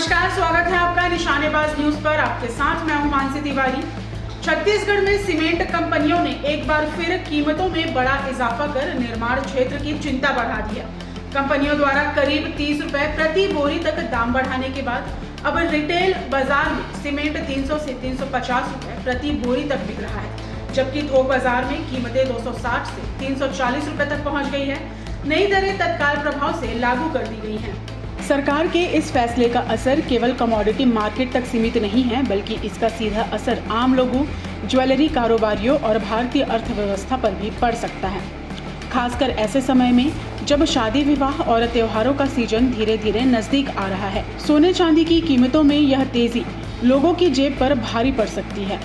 नमस्कार, स्वागत है आपका निशानेबाज न्यूज पर। आपके साथ मैं हूं मानसी तिवारी। छत्तीसगढ़ में सीमेंट कंपनियों ने एक बार फिर कीमतों में बड़ा इजाफा कर निर्माण क्षेत्र की चिंता बढ़ा दी है। कंपनियों द्वारा करीब 30 रुपए प्रति बोरी तक दाम बढ़ाने के बाद अब रिटेल बाजार में सीमेंट 300 से 350 रुपए प्रति बोरी तक बिक रहा है, जबकि थोक बाजार में कीमतें 260 से 340 रुपए तक पहुंच गई है। नई दरें तत्काल प्रभाव से लागू कर दी गई हैं। सरकार के इस फैसले का असर केवल कमोडिटी मार्केट तक सीमित नहीं है, बल्कि इसका सीधा असर आम लोगों, ज्वेलरी कारोबारियों और भारतीय अर्थव्यवस्था पर भी पड़ सकता है। खासकर ऐसे समय में जब शादी विवाह और त्योहारों का सीजन धीरे धीरे नजदीक आ रहा है। सोने चांदी की कीमतों में यह तेजी लोगों की जेब पर भारी पड़ सकती है।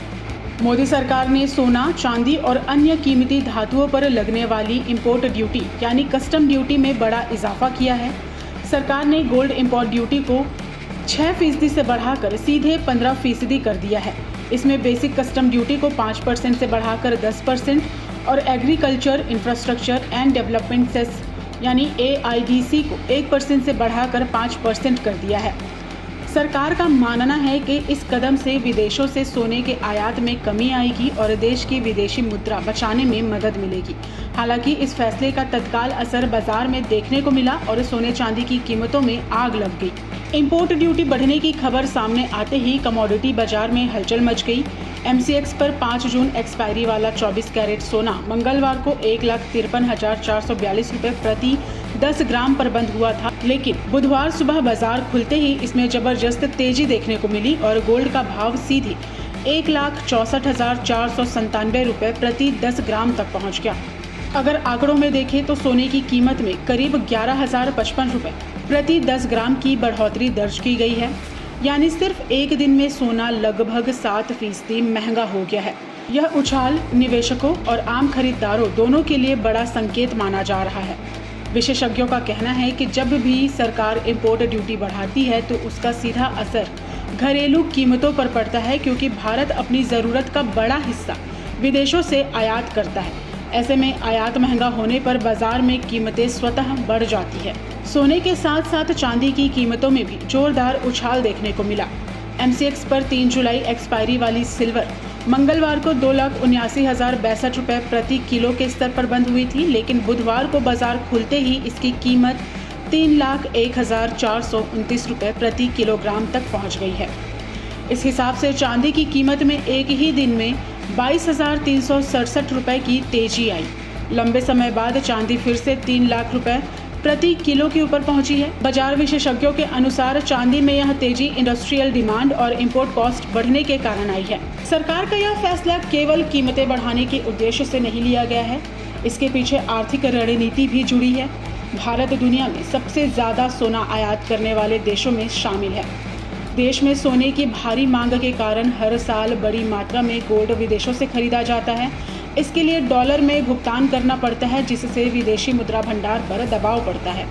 मोदी सरकार ने सोना, चांदी और अन्य कीमती धातुओं पर लगने वाली इंपोर्ट ड्यूटी यानी कस्टम ड्यूटी में बड़ा इजाफा किया है। सरकार ने गोल्ड इंपोर्ट ड्यूटी को 6% से बढ़ाकर सीधे 15% कर दिया है। इसमें बेसिक कस्टम ड्यूटी को 5% से बढ़ाकर 10% और agriculture, infrastructure and development cess यानी AIDC को 1% से बढ़ाकर 5% कर दिया है। सरकार का मानना है कि इस कदम से विदेशों से सोने के आयात में कमी आएगी और देश की विदेशी मुद्रा बचाने में मदद मिलेगी। हालांकि इस फैसले का तत्काल असर बाजार में देखने को मिला और सोने चांदी की कीमतों में आग लग गई। इंपोर्ट ड्यूटी बढ़ने की खबर सामने आते ही कमोडिटी बाजार में हलचल मच गई। MCX पर 5 जून एक्सपायरी वाला 24 कैरेट सोना मंगलवार को 1,53,442 रुपए प्रति 10 ग्राम पर बंद हुआ था, लेकिन बुधवार सुबह बाजार खुलते ही इसमें जबरदस्त तेजी देखने को मिली और गोल्ड का भाव सीधे 1,64,497 रुपए प्रति 10 ग्राम तक पहुंच गया। अगर आंकड़ों में देखें तो सोने की कीमत में करीब 11,055 रुपए प्रति 10 ग्राम की बढ़ोतरी दर्ज की गई है, यानी सिर्फ एक दिन में सोना लगभग 7% महंगा हो गया है। यह उछाल निवेशकों और आम खरीदारों दोनों के लिए बड़ा संकेत माना जा रहा है। विशेषज्ञों का कहना है कि जब भी सरकार इंपोर्ट ड्यूटी बढ़ाती है तो उसका सीधा असर घरेलू कीमतों पर पड़ता है, क्योंकि भारत अपनी ज़रूरत का बड़ा हिस्सा विदेशों से आयात करता है। ऐसे में आयात महंगा होने पर बाजार में कीमतें स्वतः बढ़ जाती है। सोने के साथ साथ चांदी की कीमतों में भी जोरदार उछाल देखने को मिला। MCX पर 3 जुलाई एक्सपायरी वाली सिल्वर मंगलवार को 2,79,062 रुपए प्रति किलो के स्तर पर बंद हुई थी, लेकिन बुधवार को बाजार खुलते ही इसकी कीमत 3,01,429 रुपए प्रति किलोग्राम तक पहुंच गई है। इस हिसाब से चांदी की कीमत में एक ही दिन में 22,367 रुपए की तेजी आई। लंबे समय बाद चांदी फिर से 3 लाख रुपए प्रति किलो के ऊपर पहुंची है। बाजार विशेषज्ञों के अनुसार चांदी में यह तेजी इंडस्ट्रियल डिमांड और इंपोर्ट कॉस्ट बढ़ने के कारण आई है। सरकार का यह फैसला केवल कीमतें बढ़ाने के उद्देश्य से नहीं लिया गया है, इसके पीछे आर्थिक रणनीति भी जुड़ी है। भारत दुनिया में सबसे ज्यादा सोना आयात करने वाले देशों में शामिल है। देश में सोने की भारी मांग के कारण हर साल बड़ी मात्रा में गोल्ड विदेशों से खरीदा जाता है। इसके लिए डॉलर में भुगतान करना पड़ता है, जिससे विदेशी मुद्रा भंडार पर दबाव पड़ता है।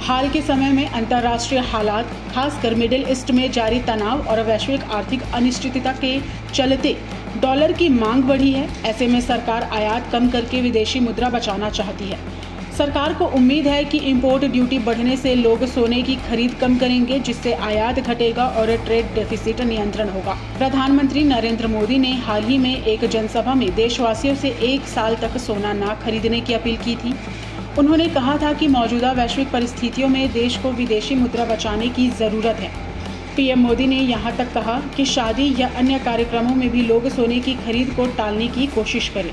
हाल के समय में अंतर्राष्ट्रीय हालात, खासकर मिडिल ईस्ट में जारी तनाव और वैश्विक आर्थिक अनिश्चितता के चलते डॉलर की मांग बढ़ी है। ऐसे में सरकार आयात कम करके विदेशी मुद्रा बचाना चाहती है। सरकार को उम्मीद है कि इंपोर्ट ड्यूटी बढ़ने से लोग सोने की खरीद कम करेंगे, जिससे आयात घटेगा और ट्रेड डेफिसिट नियंत्रण होगा। प्रधानमंत्री नरेंद्र मोदी ने हाल ही में एक जनसभा में देशवासियों से 1 साल तक सोना न खरीदने की अपील की थी। उन्होंने कहा था कि मौजूदा वैश्विक परिस्थितियों में देश को विदेशी मुद्रा बचाने की जरूरत है। PM मोदी ने यहाँ तक कहा कि शादी या अन्य कार्यक्रमों में भी लोग सोने की खरीद को टालने की कोशिश करें।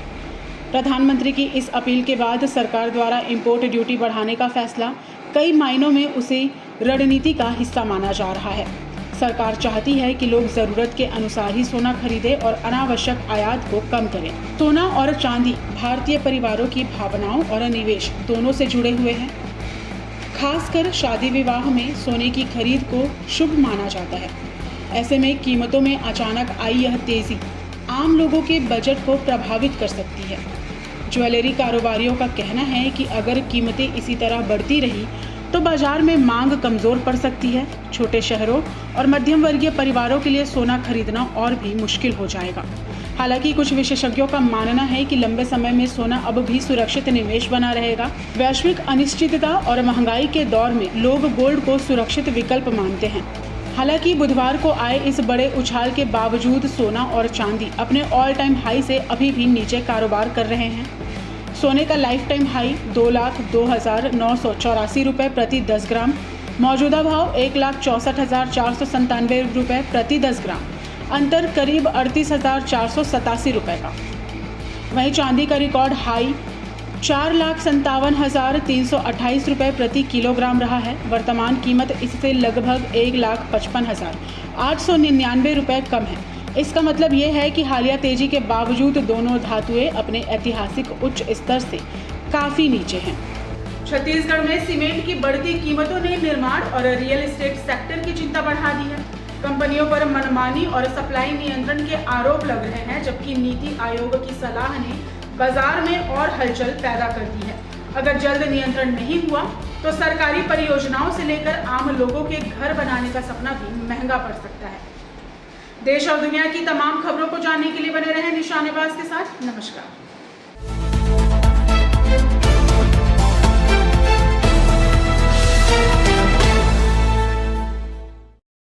प्रधानमंत्री की इस अपील के बाद सरकार द्वारा इंपोर्ट ड्यूटी बढ़ाने का फैसला कई मायनों में उसे रणनीति का हिस्सा माना जा रहा है। सरकार चाहती है कि लोग जरूरत के अनुसार ही सोना खरीदें और अनावश्यक आयात को कम करें। सोना और चांदी भारतीय परिवारों की भावनाओं और निवेश दोनों से जुड़े हुए हैं। खासकर शादी विवाह में सोने की खरीद को शुभ माना जाता है। ऐसे में कीमतों में अचानक आई यह तेजी आम लोगों के बजट को प्रभावित कर सकती है। ज्वेलरी कारोबारियों का कहना है कि अगर कीमतें इसी तरह बढ़ती रही तो बाजार में मांग कमजोर पड़ सकती है। छोटे शहरों और मध्यम वर्गीय परिवारों के लिए सोना खरीदना और भी मुश्किल हो जाएगा। हालांकि कुछ विशेषज्ञों का मानना है कि लंबे समय में सोना अब भी सुरक्षित निवेश बना रहेगा। वैश्विक अनिश्चितता और महंगाई के दौर में लोग गोल्ड को सुरक्षित विकल्प मानते हैं। हालांकि बुधवार को आए इस बड़े उछाल के बावजूद सोना और चांदी अपने ऑल टाइम हाई से अभी भी नीचे कारोबार कर रहे हैं। सोने का लाइफ टाइम हाई 2,02,984 रुपये प्रति 10 ग्राम, मौजूदा भाव 1,64,497 रुपये प्रति 10 ग्राम, अंतर करीब 38,487 रुपये का। वहीं चांदी का रिकॉर्ड हाई 4,57,328 रुपये प्रति किलोग्राम रहा है। वर्तमान कीमत इससे लगभग 1,55,899 रुपये कम है। इसका मतलब ये है कि हालिया तेजी के बावजूद दोनों धातुएं अपने ऐतिहासिक उच्च स्तर से काफ़ी नीचे हैं। छत्तीसगढ़ में सीमेंट की बढ़ती कीमतों ने निर्माण और रियल एस्टेट सेक्टर की चिंता बढ़ा दी है। कंपनियों पर मनमानी और सप्लाई नियंत्रण के आरोप लग रहे हैं, जबकि नीति आयोग की सलाह ने बाजार में और हलचल पैदा कर दी है। अगर जल्द नियंत्रण नहीं हुआ तो सरकारी परियोजनाओं से लेकर आम लोगों के घर बनाने का सपना भी महंगा पड़ सकता है। देश और दुनिया की तमाम खबरों को जानने के लिए बने रहें निशानेबाज के साथ। नमस्कार।